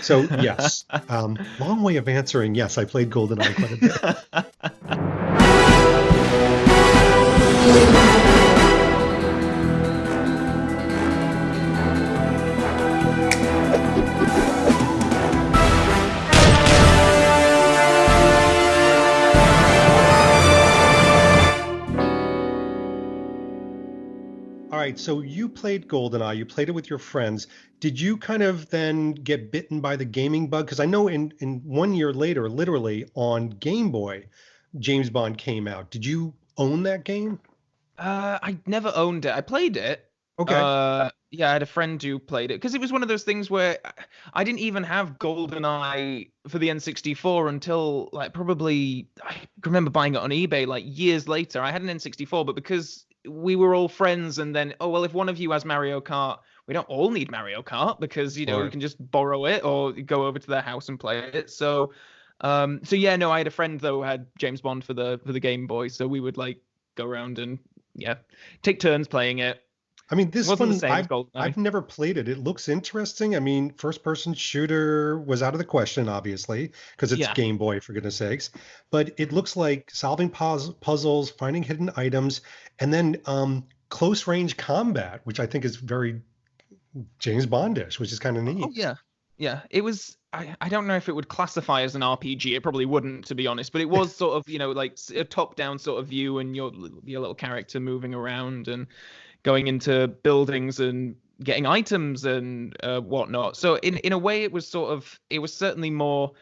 So yes, long way of answering. Yes, I played GoldenEye quite a bit. All right, so you played GoldenEye, you played it with your friends. Did you kind of then get bitten by the gaming bug? Because I know in 1 year later, literally on Game Boy, James Bond came out. Did you own that game? I never owned it. I played it. Okay. Yeah, I had a friend who played it because it was one of those things where I didn't even have GoldenEye for the N64 until like probably I remember buying it on eBay like years later. I had an N64, but because we were all friends, and then oh well, if one of you has Mario Kart, we don't all need Mario Kart because you Or can just borrow it or go over to their house and play it. So yeah, no, I had a friend though who had James Bond for the Game Boy, so we would like go around and yeah, take turns playing it. I mean, It this wasn't the one same as I've GoldenEye. never played it. It looks interesting. I mean, first person shooter was out of the question, obviously, because it's Yeah. Game Boy, for goodness sakes. But it looks like solving puzzles, finding hidden items, and then close range combat, which I think is very James Bondish, which is kind of Oh neat. yeah. Yeah. It was I don't know if it would classify as an RPG. It probably wouldn't, to be honest, but it was sort of, like a top-down sort of view and your little character moving around and going into buildings and getting items and whatnot. So in a way, it was certainly more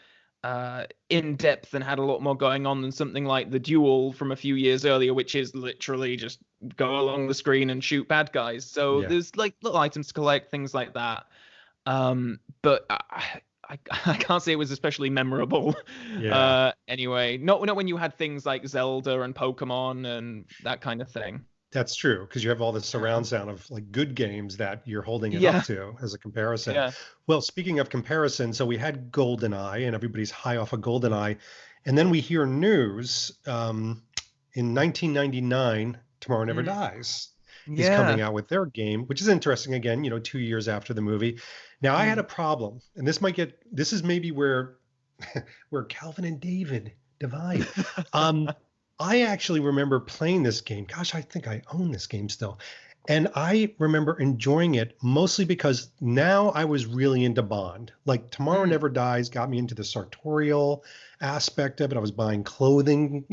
in depth and had a lot more going on than something like the Duel from a few years earlier, which is literally just go along the screen and shoot bad guys. So Yeah. there's like little items to collect, things like that. But I can't say it was especially memorable. Yeah. Anyway, not when you had things like Zelda and Pokemon and that kind of thing. That's true, because you have all the surround sound of like good games that you're holding it up Yeah, to as a comparison. yeah. Well, speaking of comparison, so we had GoldenEye, and everybody's high off of GoldenEye, and then we hear news in 1999, Tomorrow Never Mm, Dies is yeah. coming out with their game, which is interesting. Again, 2 years after the movie. Now, I had a Mm. problem, and this is maybe where where Calvin and David divide. Um, I actually remember playing this game. Gosh, I think I own this game still. And I remember enjoying it mostly because now I was really into Bond. Like Tomorrow Mm. Never Dies got me into the sartorial aspect of it. I was buying clothing,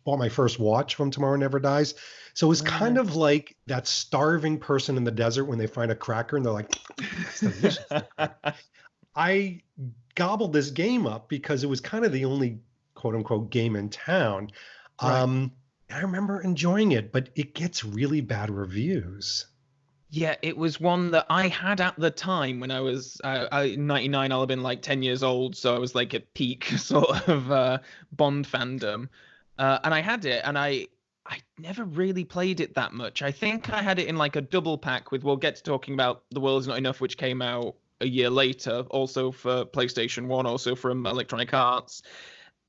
bought my first watch from Tomorrow Never Dies. So it was kind Yeah. of like that starving person in the desert when they find a cracker and they're like, it's delicious. I gobbled this game up because it was kind of the only quote unquote game in town. Right. Um, I remember enjoying it, but it gets really bad reviews. Yeah, it was one that I had at the time when I was 99. I'll have been like 10 years old, so I was like at peak sort of Bond fandom, and I had it, and I never really played it that much. I think I had it in like a double pack with. We'll get to talking about The World Is Not Enough, which came out a year later, also for PlayStation One, also from Electronic Arts.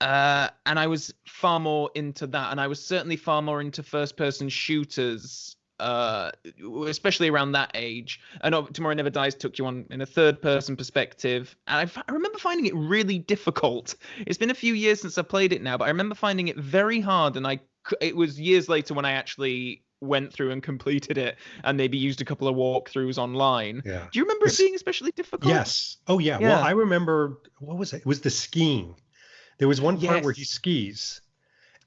And I was far more into that, and I was certainly far more into first-person shooters, especially around that age. And Tomorrow Never Dies took you on in a third-person perspective, and I remember finding it really difficult. It's been a few years since I played it now, but I remember finding it very hard, and it was years later when I actually went through and completed it, and maybe used a couple of walkthroughs online. Yeah. Do you remember it This, being especially difficult? yes. Oh, yeah. Well, Yeah. I remember, what was it? It was the skiing. There was one part where he Yes. skis,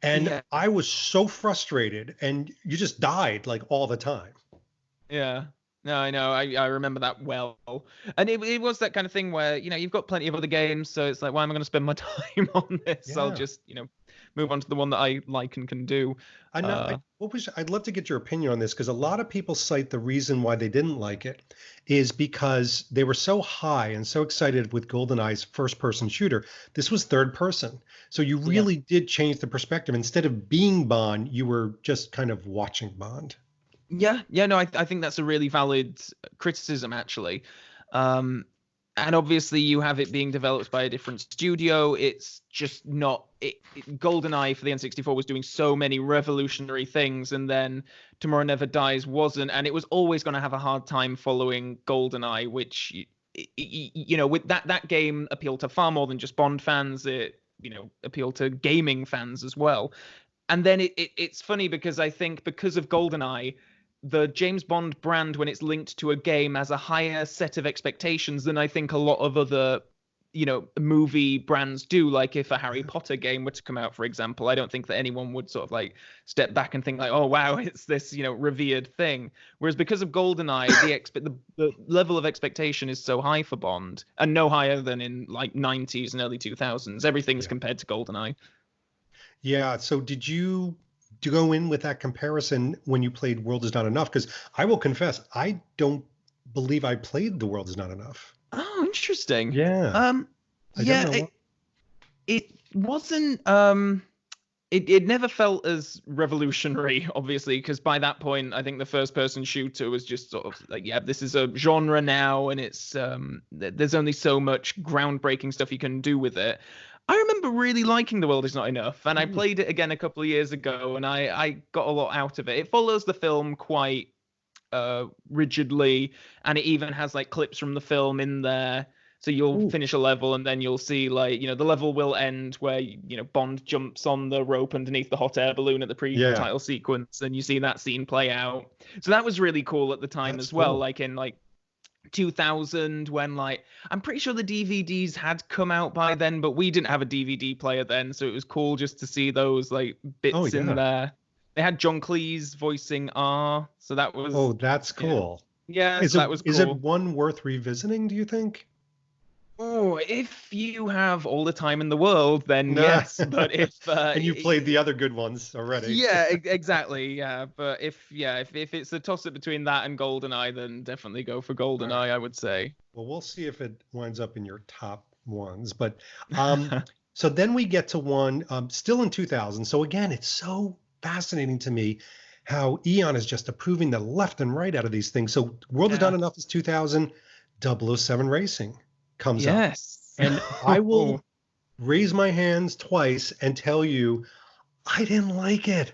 and Yeah. I was so frustrated, and you just died like all the time. Yeah. No, I know. I remember that well. And it was that kind of thing where, you've got plenty of other games, so it's like, why am I going to spend my time on this? I'll Yeah. just, move on to the one that I like and can do. I know. Uh, I'd love to get your opinion on this because a lot of people cite the reason why they didn't like it is because they were so high and so excited with GoldenEye's first person shooter. This was third person. So you yeah. really did change the perspective. Instead of being Bond, you were just kind of watching Bond. Yeah. Yeah, no, I think that's a really valid criticism, actually. Um, and obviously you have it being developed by a different studio. It's just not GoldenEye for the N64 was doing so many revolutionary things, and then Tomorrow Never Dies wasn't, and it was always going to have a hard time following GoldenEye, which with that game appealed to far more than just Bond fans. It appealed to gaming fans as well. And then it's funny because I think because of GoldenEye, the James Bond brand, when it's linked to a game, has a higher set of expectations than I think a lot of other movie brands do. Like if a Harry Potter game were to come out, for example, I don't think that anyone would sort of like step back and think like, oh wow, it's this revered thing. Whereas because of GoldenEye, the level of expectation is so high for Bond, and no higher than in like 90s and early 2000s. Everything's compared to GoldenEye. Yeah. So did you go in with that comparison when you played World Is Not Enough? Because I will confess, I don't believe I played The World Is Not Enough. Oh, interesting. Yeah. It wasn't. It never felt as revolutionary, obviously, because by that point, I think the first-person shooter was just sort of like, yeah, this is a genre now, and it's there's only so much groundbreaking stuff you can do with it. I remember really liking The World Is Not Enough, and I played it again a couple of years ago, and I got a lot out of it. It follows the film quite rigidly, and it even has like clips from the film in there. So you'll finish a level and then you'll see like, the level will end where, Bond jumps on the rope underneath the hot air balloon at the pre-title sequence, and you see that scene play out. So that was really cool at the time as well. Cool. Like in like 2000 when like, I'm pretty sure the DVDs had come out by then, but we didn't have a DVD player then. So it was cool just to see those like bits in there. They had John Cleese voicing R, so that was... Oh, that's cool. Yeah, that was cool. Is it one worth revisiting, do you think? Oh, if you have all the time in the world, then yes. But if... and you played the other good ones already. Yeah, exactly, yeah. But if it's a toss-up between that and GoldenEye, then definitely go for GoldenEye, I would say. Well, we'll see if it winds up in your top ones. But so then we get to one still in 2000. So again, it's so fascinating to me how Eon is just approving the left and right out of these things. So World Is Not Enough is 2000, 007 Racing comes up. And I will raise my hands twice and tell you, I didn't like it.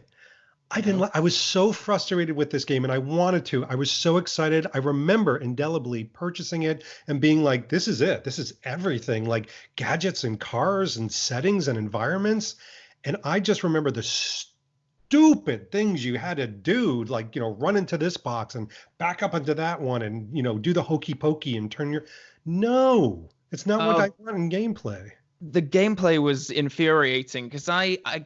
I was so frustrated with this game, and I wanted to. I was so excited. I remember indelibly purchasing it and being like, this is it. This is everything, like gadgets and cars and settings and environments. And I just remember the stupid things you had to do, like, run into this box and back up into that one and, do the hokey pokey and turn your... No, it's not what I want in gameplay. The gameplay was infuriating because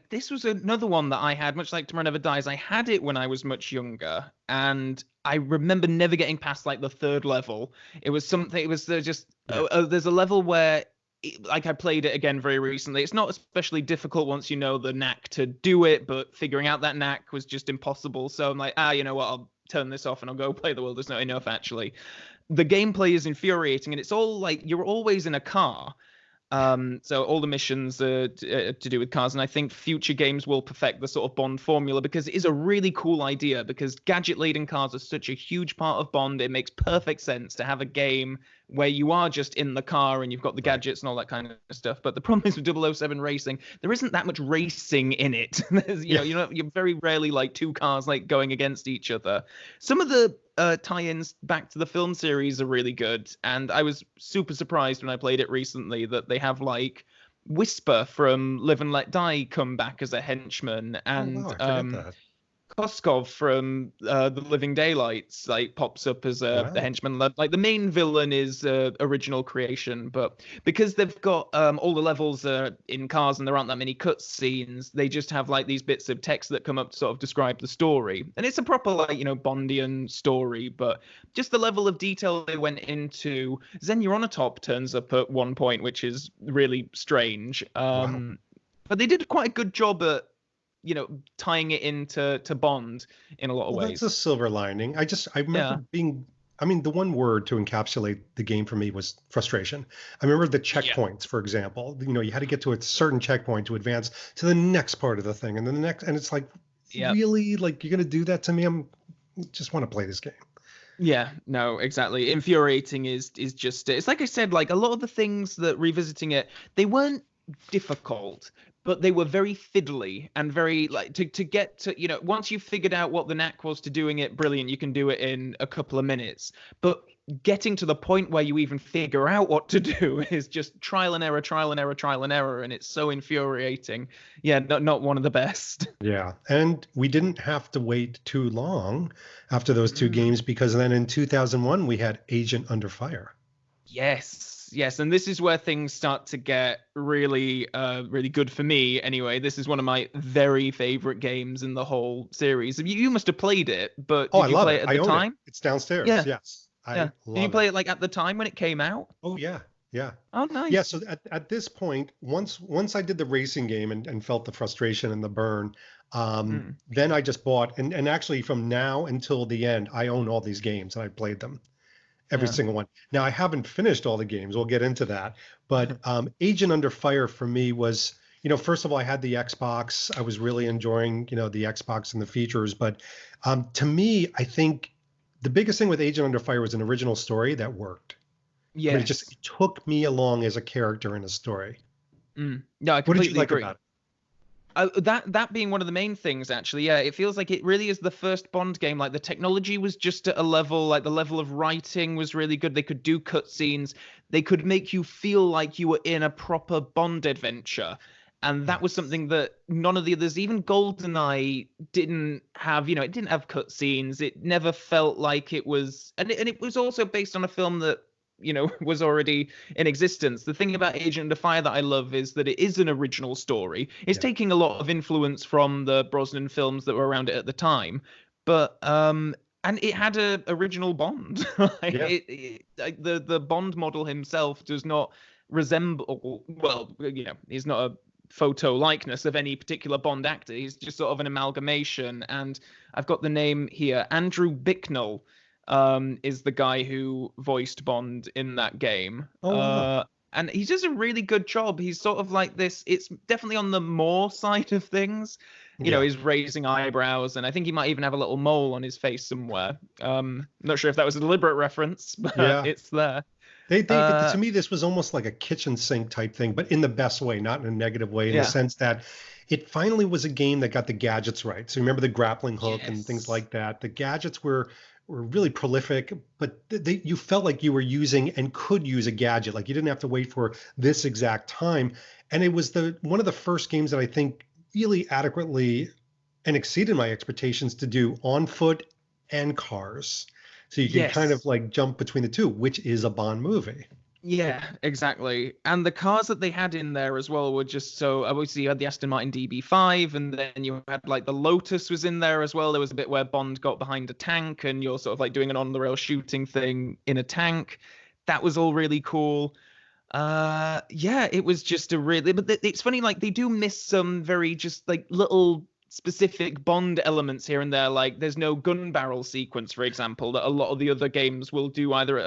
this was another one that I had, much like Tomorrow Never Dies. I had it when I was much younger, and I remember never getting past like the third level. It was something, it was just, there's a level where like I played it again very recently. It's not especially difficult once you know the knack to do it, but figuring out that knack was just impossible. So I'm like, you know what? I'll turn this off and I'll go play The World Is Not Enough. Actually, the gameplay is infuriating, and it's all like you're always in a car. So all the missions are to do with cars, and I think future games will perfect the sort of Bond formula because it is a really cool idea, because gadget-laden cars are such a huge part of Bond. It makes perfect sense to have a game where you are just in the car and you've got the gadgets and all that kind of stuff. But the problem is with 007 Racing, there isn't that much racing in it. You're very rarely like two cars like going against each other. Some of the tie-ins back to the film series are really good, and I was super surprised when I played it recently that they have like Whisper from Live and Let Die come back as a henchman, and Koskov from The Living Daylights like pops up as a henchman. Like the main villain is original creation, but because they've got all the levels in cars and there aren't that many cutscenes, they just have like these bits of text that come up to sort of describe the story. And it's a proper like Bondian story, but just the level of detail they went into. Zenyaronatop turns up at one point, which is really strange. But they did quite a good job at tying it into Bond in a lot of ways. That's a silver lining. I remember the one word to encapsulate the game for me was frustration. I remember the checkpoints, for example. You had to get to a certain checkpoint to advance to the next part of the thing, and then the next, and it's like, really, like you're gonna do that to me? I just want to play this game. Yeah, no, exactly. Infuriating is just, it's like I said, like a lot of the things that revisiting it, they weren't difficult, but they were very fiddly and very like to get to, once you've figured out what the knack was to doing it, brilliant, you can do it in a couple of minutes. But getting to the point where you even figure out what to do is just trial and error, trial and error, trial and error, and it's so infuriating. Yeah, not one of the best. Yeah. And we didn't have to wait too long after those two games, because then in 2001 we had Agent Under Fire. Yes, and this is where things start to get really, really good for me. Anyway, this is one of my very favorite games in the whole series. You must have played it, but Oh, did I you love play it. it at I the own time? it. It's downstairs. Yeah, Yes. I yeah. Did you love play it. it like at the time when it came out? Oh yeah. Yeah. Oh, Yeah. nice. So at this point, once I did the racing game and felt the frustration and the burn, Mm, then I just bought, and actually from now until the end, I own all these games and I played them. Every yeah. single one. Now I haven't finished all the games. We'll get into that. But Agent Under Fire for me was, first of all, I had the Xbox. I was really enjoying, the Xbox and the features. But to me, I think the biggest thing with Agent Under Fire was an original story that worked. I mean, Yes. it took me along as a character in a story. No, I What did you completely like agree. about it? That being one of the main things, actually, yeah, it feels like it really is the first Bond game. Like the technology was just at a level, like the level of writing was really good. They could do cutscenes. They could make you feel like you were in a proper Bond adventure. And that was Yes. something that none of the others, even Goldeneye, didn't have. It didn't have cutscenes. It never felt like it was, and it was also based on a film that was already in existence. The thing about Agent Under Fire that I love is that it is an original story. It's Yeah. taking a lot of influence from the Brosnan films that were around it at the time, but and it had a original Bond. Yeah. Like the Bond model himself does not resemble. Well, he's not a photo likeness of any particular Bond actor. He's just sort of an amalgamation. And I've got the name here, Andrew Bicknell is the guy who voiced Bond in that game. Oh wow. And he does a really good job. He's sort of like this. It's definitely on the more side of things. Yeah. He's raising eyebrows, and I think he might even have a little mole on his face somewhere. Not sure if that was a deliberate reference, but Yeah. it's there. To me, this was almost like a kitchen sink type thing, but in the best way, not in a negative way, in the Yeah. sense that it finally was a game that got the gadgets right. So remember the grappling hook and things Yes. like that. The gadgets were really prolific, but you felt like you were using and could use a gadget. Like you didn't have to wait for this exact time. And it was one of the first games that I think really adequately and exceeded my expectations to do on foot and cars. So you can kind of Yes. like jump between the two, which is a Bond movie. Yeah, exactly. And the cars that they had in there as well were just so obviously you had the Aston Martin DB5 and then you had like the Lotus was in there as well. There was a bit where Bond got behind a tank and you're sort of like doing an on the rail shooting thing in a tank. That was all really cool. Yeah, it was just a really but it's funny like they do miss some very just like little specific Bond elements here and there. Like there's no gun barrel sequence, for example, that a lot of the other games will do either in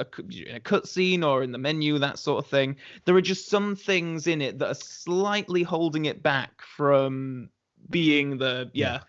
a cutscene or in the menu, that sort of thing. There are just some things in it that are slightly holding it back from being Yeah.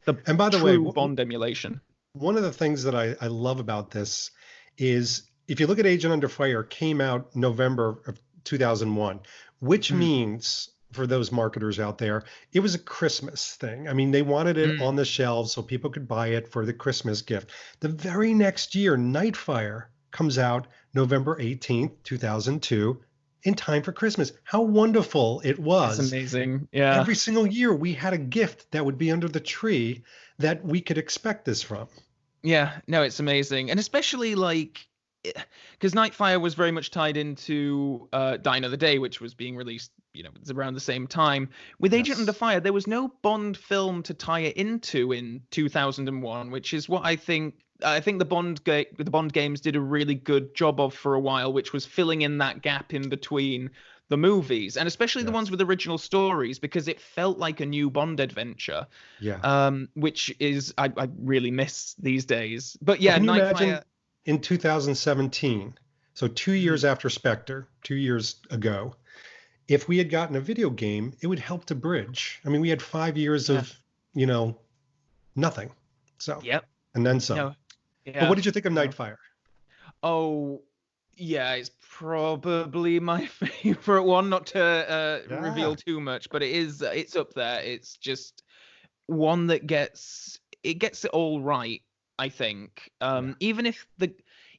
the And by the way, true Bond emulation. one of the things that I love about this is if you look at Agent Under Fire, came out November of 2001, which Mm, means for those marketers out there, it was a Christmas thing. I mean, they wanted it on mm. the shelves so people could buy it for the Christmas gift. The very next year, Nightfire comes out November 18th, 2002, in time for Christmas. How wonderful it It's was. amazing. Yeah. Every single year, we had a gift that would be under the tree that we could expect this from. Yeah, no, it's amazing, and especially like because Nightfire was very much tied into Die Another Day, which was being released, it's around the same time. With Agent Under Yes. Fire, there was no Bond film to tie it into in 2001, which is what I think. I think the Bond games did a really good job of for a while, which was filling in that gap in between the movies, and especially the ones Yes. with original stories, because it felt like a new Bond adventure Yeah. which is I really miss these days. But Well, yeah, can you imagine Nightfire. in 2017, so 2 years mm, after Spectre, 2 years ago, if we had gotten a video game, it would help to bridge. I mean, we had 5 years yeah. of, you know, nothing. So, Yep. and then some. No. But what Yeah. did you think of No. Nightfire? Oh, yeah. It's probably my favorite one. Not to Yeah. reveal too much, but it is. It's up there. It's just one that gets it all right. I think. Yeah. Even if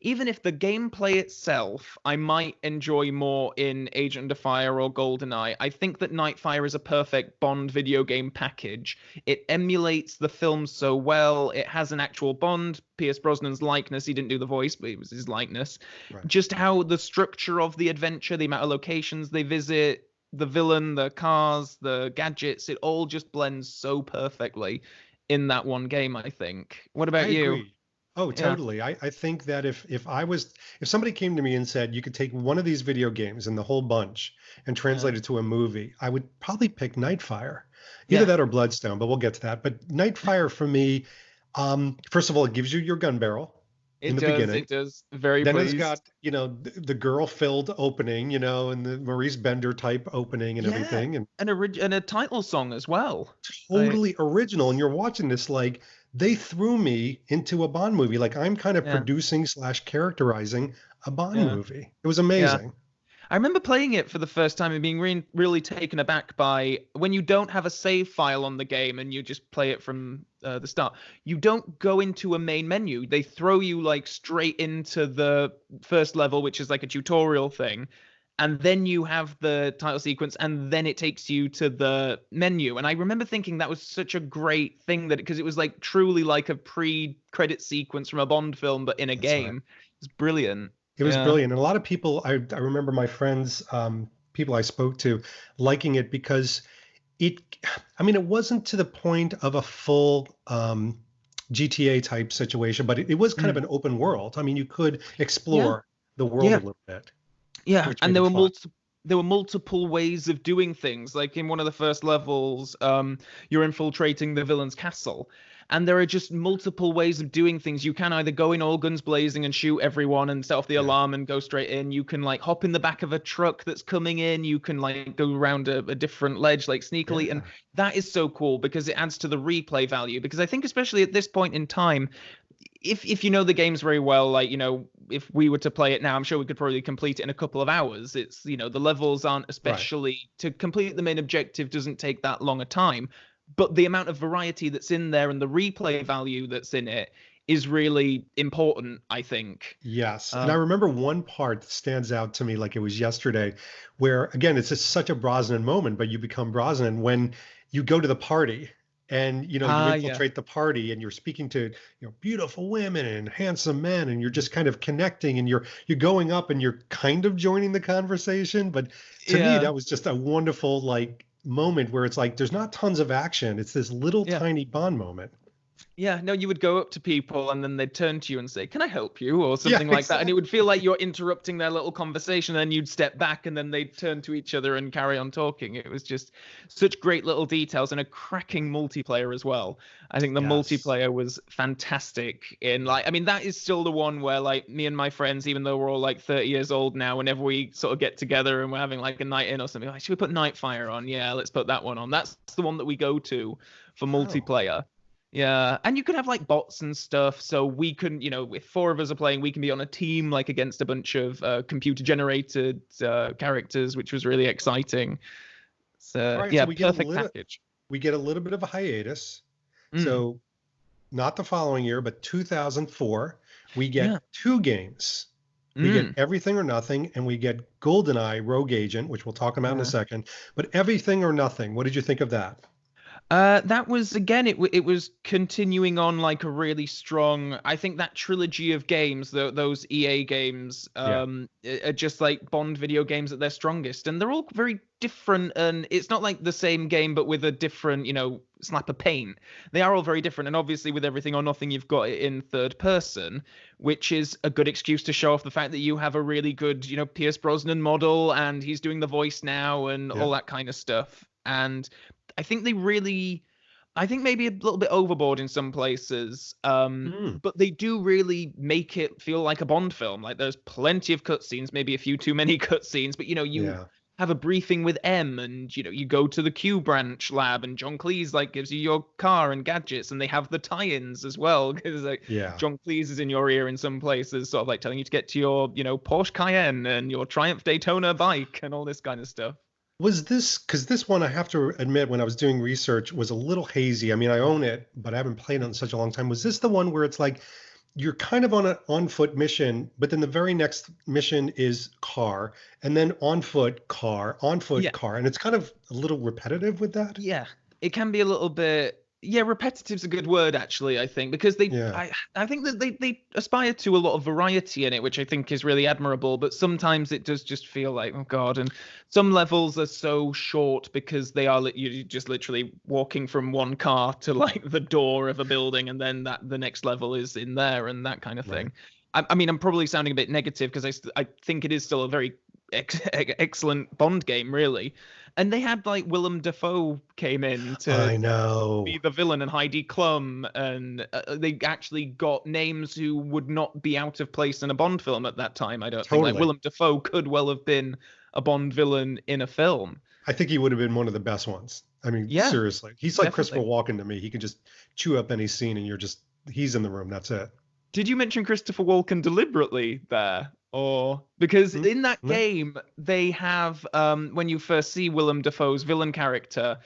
even if the gameplay itself I might enjoy more in Agent Under Fire or Goldeneye, I think that Nightfire is a perfect Bond video game package. It emulates the film so well. It has an actual Bond, Pierce Brosnan's likeness. He didn't do the voice, but it was his likeness. Right. Just how the structure of the adventure, the amount of locations they visit, the villain, the cars, the gadgets, it all just blends so perfectly in that one game, I think. What about I you? agree. Oh, Yeah. totally. I think that if somebody came to me and said you could take one of these video games and the whole bunch and translate it to a movie, I would probably pick Nightfire. Either Yeah. that or Bloodstone, but we'll get to that. But Nightfire for me, first of all, it gives you your gun barrel in the beginning. It does. Very Then pleased. it's got, the girl-filled opening, and the Maurice Bender type opening and everything. And and a title song as well. totally original. And you're watching this like they threw me into a Bond movie. Like I'm kind of Yeah. producing / characterizing a Bond Yeah. movie. It was amazing. I remember playing it for the first time and being really taken aback by when you don't have a save file on the game and you just play it from the start. You don't go into a main menu. They throw you like straight into the first level, which is like a tutorial thing. And then you have the title sequence, and then it takes you to the menu. And I remember thinking that was such a great thing because it was like truly like a pre-credit sequence from a Bond film, but in a That's game. right. It's brilliant. It was Yeah. brilliant. And a lot of people, I remember my friends, people I spoke to, liking it because it wasn't to the point of a full GTA type situation, but it was kind of an open world. I mean, you could explore the world a little bit. Yeah, which and made there it were fun. there were multiple ways of doing things. Like in one of the first levels, you're infiltrating the villain's castle, and there are just multiple ways of doing things. You can either go in all guns blazing and shoot everyone and set off the alarm and go straight in. You can like hop in the back of a truck that's coming in. You can like go around a different ledge like sneakily, and that is so cool because it adds to the replay value. Because I think especially at this point in time, if you know the games very well, like, if we were to play it now, I'm sure we could probably complete it in a couple of hours. It's, the levels aren't especially to complete the main objective doesn't take that long a time, but the amount of variety that's in there and the replay value that's in it is really important, I think. Yes. And I remember one part that stands out to me like it was yesterday, where again, it's just such a Brosnan moment, but you become Brosnan when you go to the party and you infiltrate the party and you're speaking to beautiful women and handsome men and you're just kind of connecting and you're going up and you're kind of joining the conversation. But to me, that was just a wonderful like moment where it's like there's not tons of action. It's this little tiny Bond moment. Yeah, no, you would go up to people and then they'd turn to you and say, "Can I help you?" or something like that. And Exactly. it would feel like you're interrupting their little conversation. And then you'd step back and then they'd turn to each other and carry on talking. It was just such great little details and a cracking multiplayer as well. I think the multiplayer was fantastic that is still the one where like me and my friends, even though we're all like 30 years old now, whenever we sort of get together and we're having like a night in or something, like, should we put Nightfire on? Yeah, let's put that one on. That's the one that we go to for multiplayer. Yeah, and you can have like bots and stuff, so we can, if 4 of us are playing, we can be on a team like against a bunch of computer-generated characters, which was really exciting. So Right, yeah, so we get perfect package. We get a little bit of a hiatus. So not the following year, but 2004, we get 2 games. We get Everything or Nothing, and we get Goldeneye Rogue Agent, which we'll talk about in a second. But Everything or Nothing, what did you think of that? That was again, it was continuing on like a really strong. I think that trilogy of games, those EA games, are just like Bond video games at their strongest, and they're all very different. And it's not like the same game, but with a different, slap of paint. They are all very different, and obviously with Everything or Nothing, you've got it in third person, which is a good excuse to show off the fact that you have a really good, Pierce Brosnan model, and he's doing the voice now, and all that kind of stuff, and. I think maybe a little bit overboard in some places, but they do really make it feel like a Bond film. Like there's plenty of cutscenes, maybe a few too many cutscenes, but you have a briefing with M, and you go to the Q branch lab, and John Cleese like gives you your car and gadgets, and they have the tie-ins as well because John Cleese is in your ear in some places, sort of like telling you to get to your Porsche Cayenne and your Triumph Daytona bike and all this kind of stuff. Was this, because this one, I have to admit, when I was doing research, was a little hazy. I mean, I own it, but I haven't played it in such a long time. Was this the one where it's like you're kind of on an on foot mission, but then the very next mission is car, and then on foot Yeah. car, and it's kind of a little repetitive with that. Yeah, it can be a little bit. Yeah, repetitive's a good word actually. I think because Yeah, I think that they aspire to a lot of variety in it, which I think is really admirable. But sometimes it does just feel like, oh god, and some levels are so short because they are you're just literally walking from one car to like the door of a building, and then the next level is in there and that kind of right. thing. I mean, I'm probably sounding a bit negative because I think it is still a very excellent Bond game, really. And they had like Willem Dafoe came in to I know. be the villain and Heidi Klum, and they actually got names who would not be out of place in a Bond film at that time. I don't think like Totally. Willem Dafoe could well have been a Bond villain in a film. I think he would have been one of the best ones. I mean, Yeah, seriously, he's like Christopher definitely. Walken to me. He can just chew up any scene, and he's in the room. That's it. Did you mention Christopher Walken deliberately there? Or because Mm, in that no. game they have when you first see Willem Dafoe's villain character,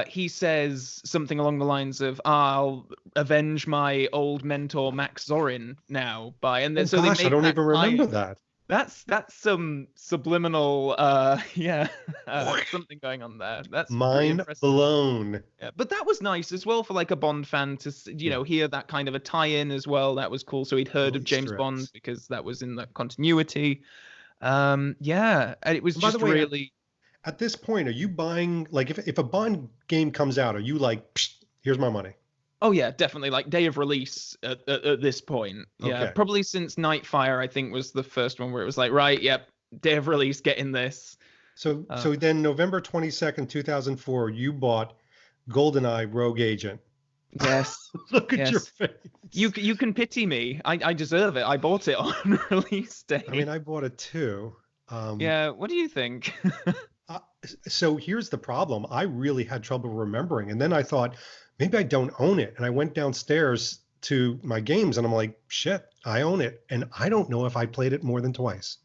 he says something along the lines of, "I'll avenge my old mentor Max Zorin now." By and Oh then so they gosh, I make don't that even remember tie. that. That's some subliminal yeah something going on there. That's pretty Mind impressive. blown. Yeah, but that was nice as well for like a Bond fan to Yeah, hear that kind of a tie-in as well. That was cool. So he'd heard little of James Easter Bond eggs. because that was in the continuity. Yeah, and it was And by the just way, really. at this point, are you buying like if a Bond game comes out, are you like, "Psst, here's my money? Oh yeah, definitely like day of release at this point. Yeah, Okay. probably since Nightfire I think was the first one where it was like, right, yep, day of release, get in this. So Uh, so then November 22nd, 2004, you bought GoldenEye Rogue Agent. yes, Look at your yes. face. You can pity me. I deserve it. I bought it on release I mean, day. I bought it too. Um, Yeah, what do you think? uh, so here's the problem. I really had trouble remembering, and then I thought maybe I don't own it, and I went downstairs to my games, and I'm like, shit, I own it, and I don't know if I played it more than twice.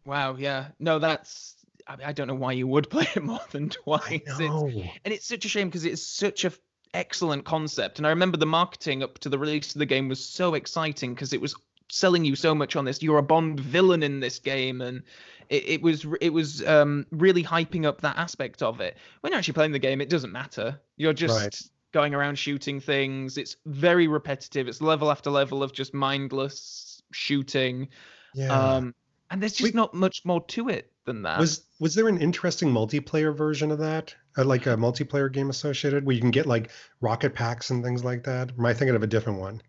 Wow, yeah. No, that's I don't know why you would play it more than I twice. know. It's such a shame because it's such a excellent concept. And I remember the marketing up to the release of the game was so exciting because it was selling you so much on this. You're a Bond villain in this game, and it was really hyping up that aspect of it. When you're actually playing the game, it doesn't matter. You're Right. just going around shooting things. It's very repetitive. It's level after level of just mindless shooting. Yeah. Um, and there's just Wait, not much more to it than that. was there an interesting multiplayer version of that? Like a multiplayer game associated where you can get like rocket packs and things like that? Or am I thinking of a different one?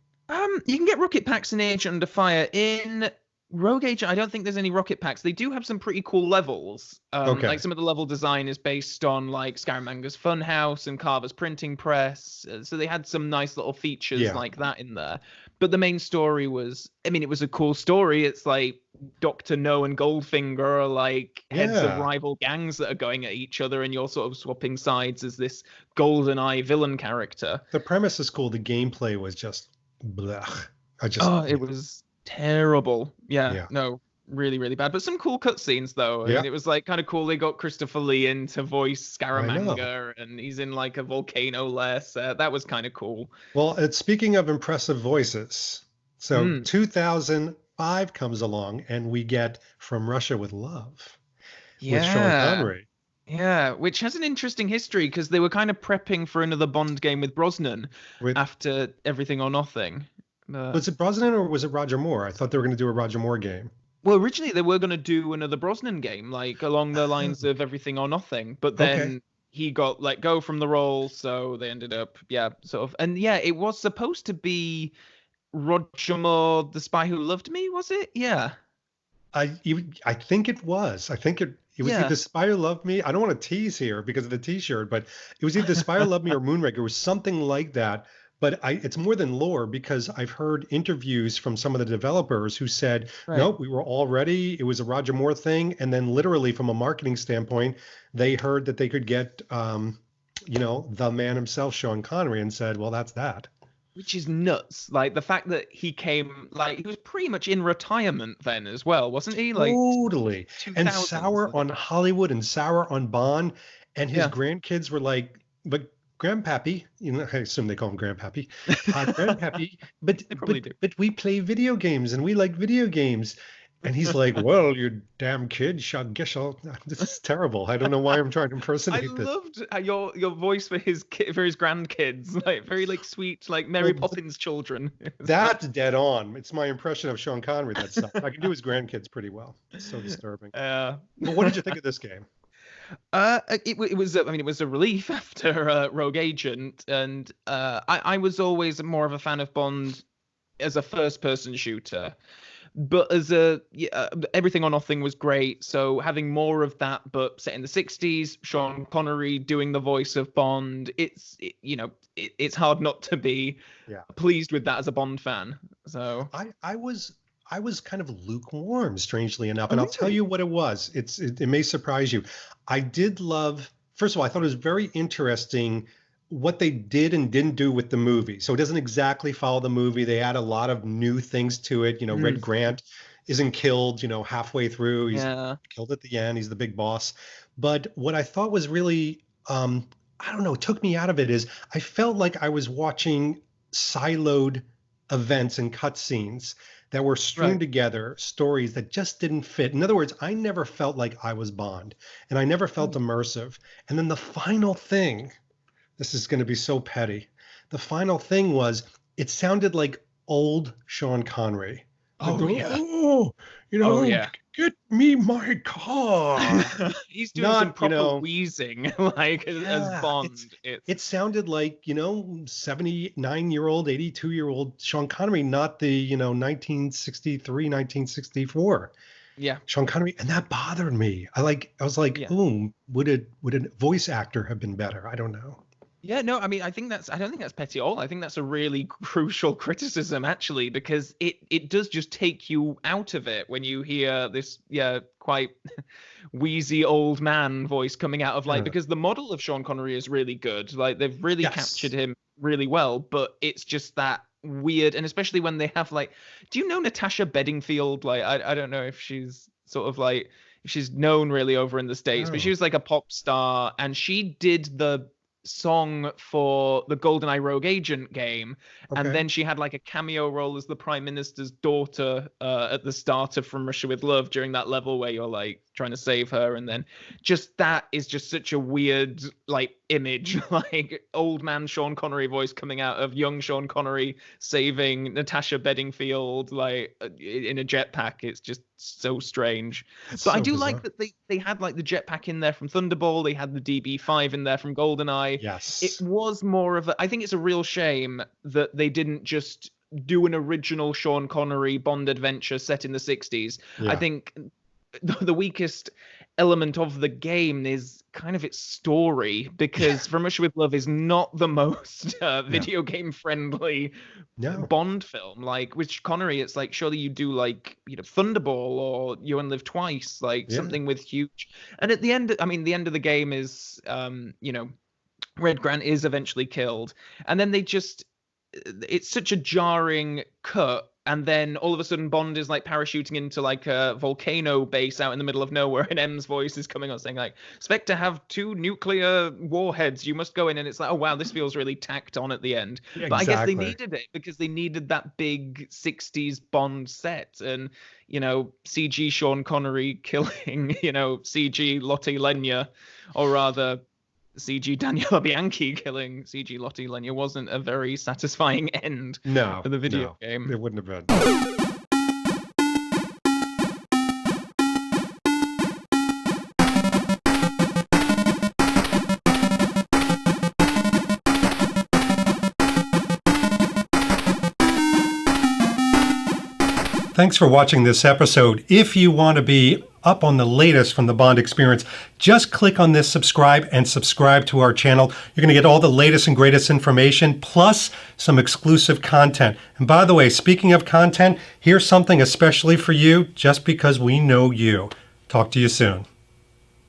You can get rocket packs in Agent Under Fire. In Rogue Agent, I don't think there's any rocket packs. They do have some pretty cool levels. Okay. Like some of the level design is based on like Scaramanga's Funhouse and Carver's Printing Press. So they had some nice little features Yeah. like that in there. But the main story was, I mean, it was a cool story. It's like Dr. No and Goldfinger are like heads of Yeah. rival gangs that are going at each other, and you're sort of swapping sides as this Goldeneye villain character. The premise is cool. The gameplay was just blech. I just, Oh, it was terrible. Yeah, yeah. no, really, really bad. But some cool cutscenes though. I Yeah, mean, it was like kind of cool. They got Christopher Lee in to voice I know. Scaramanga, and he's in like a volcano lair set. That was kind of cool. Well, speaking of impressive voices, so Mm, 2005 comes along and we get From Russia with Love with Sean yeah, Connery. yeah. Which has an interesting history because they were kind of prepping for another Bond game with Brosnan With after Everything or Nothing. But was it Brosnan or was it Roger Moore? I thought they were going to do a Roger Moore game. well, originally they were going to do another Brosnan game, like along the lines Oh, of Everything or Nothing, but okay. then he got let go from the role, so they ended up, yeah, sort of. And yeah, it was supposed to be Roger Moore, The Spy Who Loved Me, was it? Yeah, I think it was. I think it was yeah. either Spy Who Loved Me. I don't want to tease here because of the T-shirt, but it was either Spy Who Loved Me or Moonraker. It was something like that. But it's more than lore because I've heard interviews from some of the developers who said, Right. nope, we were all ready. It was a Roger Moore thing. And then literally from a marketing standpoint, they heard that they could get, the man himself, Sean Connery, and said, well, that's that. Which is nuts. Like the fact that he came, like he was pretty much in retirement then as well, wasn't he? Like Totally. And 2000s. sour on Hollywood and sour on Bond. And his Yeah. grandkids were like, but Grandpappy, I assume they call him Grandpappy, Grandpappy, They probably do. but we play video games and we like video games. And he's like, well, you damn kid, this is terrible. I don't know why I'm trying to I impersonate this. loved your voice for his grandkids, like very like sweet, like Mary Poppins children. That's dead on. It's my impression of Sean Connery. That stuff. I can do his grandkids pretty well. It's so disturbing. But what did you think of this game? It was, I mean, it was a relief after Rogue Agent, and I was always more of a fan of Bond as a first-person shooter. But as Everything or Nothing was great. So having more of that, but set in the 60s, Sean Connery doing the voice of Bond, it's hard not to be pleased with that as a Bond fan. So I was kind of lukewarm, strangely enough, and I'll tell you what it was. It may surprise you. I did love. First of all, I thought it was very interesting what they did and didn't do with the movie. So it doesn't exactly follow the movie. They add a lot of new things to it. Red Grant isn't killed, halfway through. He's killed at the end. He's the big boss. But what I thought was really, I don't know, took me out of it is I felt like I was watching siloed events and cutscenes that were streamed together, stories that just didn't fit. In other words, I never felt like I was Bond, and I never felt immersive. And then the final thing, this is going to be so petty. The final thing was, it sounded like old Sean Connery. Get me my car. He's doing some proper wheezing, like as Bond. It sounded like 79-year-old, 82-year-old Sean Connery, not the 1963, 1964. Yeah, Sean Connery, and that bothered me. I was like, would a voice actor have been better? I don't know. Yeah, no, I mean, I don't think that's petty at all. I think that's a really crucial criticism, actually, because it does just take you out of it when you hear this, quite wheezy old man voice coming out of because the model of Sean Connery is really good. Like, they've really captured him really well, but it's just that weird, and especially when they have do you know Natasha Bedingfield? I don't know if she's sort of if she's known really over in the States, but she was like a pop star, and she did the song for the GoldenEye Rogue Agent game, and then she had a cameo role as the Prime Minister's daughter at the start of From Russia with Love during that level where you're trying to save her, and then just that is just such a weird image, old man Sean Connery voice coming out of young Sean Connery saving Natasha Bedingfield in a jetpack. It's just so strange. But I do bizarre. Like that they had the jetpack in there from Thunderball. They had the DB5 in there from GoldenEye. Yes, it was more of I think it's a real shame that they didn't just do an original Sean Connery Bond adventure set in the 60s. I think the weakest element of the game is kind of its story, because From Russia with Love is not the most video game friendly Bond film. With Connery, it's surely you do Thunderball or You Only Live Twice, something with huge. And at the end, the end of the game is Red Grant is eventually killed, and then it's such a jarring cut, and then all of a sudden Bond is parachuting into a volcano base out in the middle of nowhere, and M's voice is coming on saying expect to have 2 nuclear warheads, you must go in, and it's oh wow, this feels really tacked on at the end. But I guess they needed it because they needed that big 60s Bond set, and CG Sean Connery killing CG Lotte Lenya, or rather CG Daniela Bianchi killing CG Lotte Lenya wasn't a very satisfying end for the video game. It wouldn't have been. Thanks for watching this episode. If you want to be up on the latest from the Bond experience, just click on this subscribe and subscribe to our channel. You're going to get all the latest and greatest information, plus some exclusive content. And by the way, speaking of content, here's something especially for you, just because we know you. Talk to you soon.